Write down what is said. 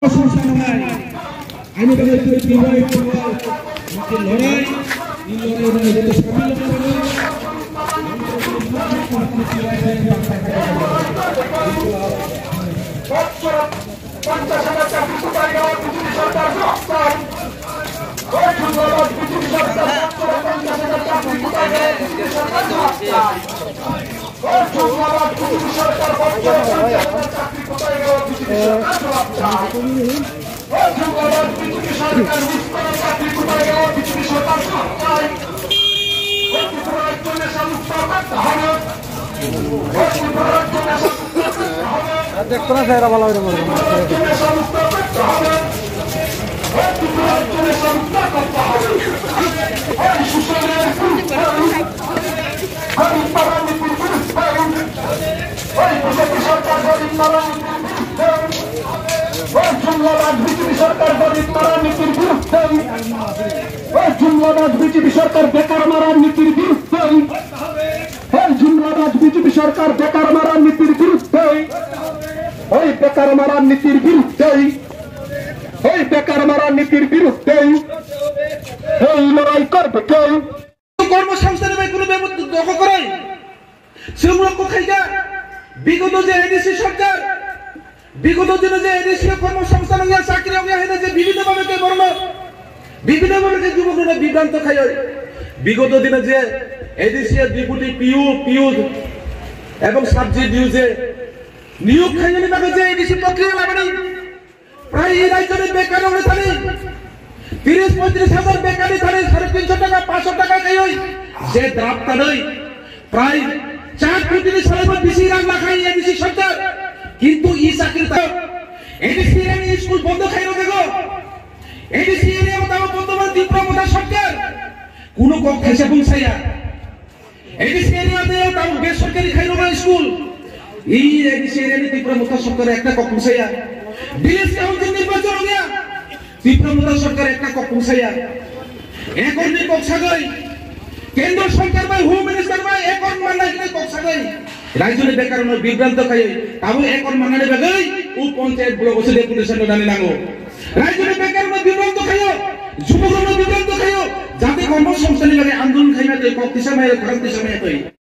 আমি তাদের লড়াই দেখতো না স্যার ভালো হবে বিজেপি সরকার বেকার মারার নীতির বিরুদ্ধে বিজেপি সরকার বেকার মারার নীতির বিরুদ্ধে ওই বেকার মারার নীতির বিরুদ্ধে ওই বেকার মারার নীতির বিরুদ্ধে এই লড়াই করবে কেউ কর্মসংস্থানের কোনো দখল করে সেগুলো খাইয়া বিগত যে এনডিসি সরকার বিগত দিনে যে এনডিসি কর্মসংস্থান চাকরি যে বিভিন্নভাবে বিভিন্নভাবে যুবকরা বিভ্রান্ত খাই বিগত দিনে যে এডিসি ডিপুটি পিউ এবং সাবজেক্ট ডিউ যে নিয়োগ খাইনি তাকে যে এডিসি প্রক্রিয়া লাগেনি প্রায় এই রাজ্যের বেকার হয়ে থাকে 30-35,000 বেকারি থাকে 350 টাকা 500 টাকা খাই যে দ্রাপ্তা নয় প্রায় 4 কোটি সালে বেশি রাগ লাখাই এডিসি সরকার কিন্তু এই চাকরি এডিসি স্কুল বন্ধ খাই দেখো এডিসি বর্তমান তীব্রমতা সরকার কোন খেসে পৌঁছাইয়া এডিসি এরিয়াতে তাও বেসরকারি খাই স্কুল এই এডিসি এরিয়া তীব্রমতা সরকার একটা কক পৌঁছাইয়া বিএস কাউন্সিল নির্বাচন হইয়া তীব্রমতা সরকার একটা কক পৌঁছাইয়া এখন নি কক্সাগই কেন্দ্র সরকার ভাই হোম মিনিস্টার ভাই এখন মানলাই কিনে কক্সাগই রাজ্যের বেকার বিভ্রান্ত খাই তাও এখন মানলে বেগই ও পঞ্চায়েত ব্লক বসে ডেপুটেশন জানি নাগো রাজ্যের বেকার বিভ্রান্ত খাইও যুবকরা বিভ্রান্ত খাইও যাতে কর্মসংস্থানের লাগে আন্দোলন খাইনা কক্তি সময় ক্রান্তি সময়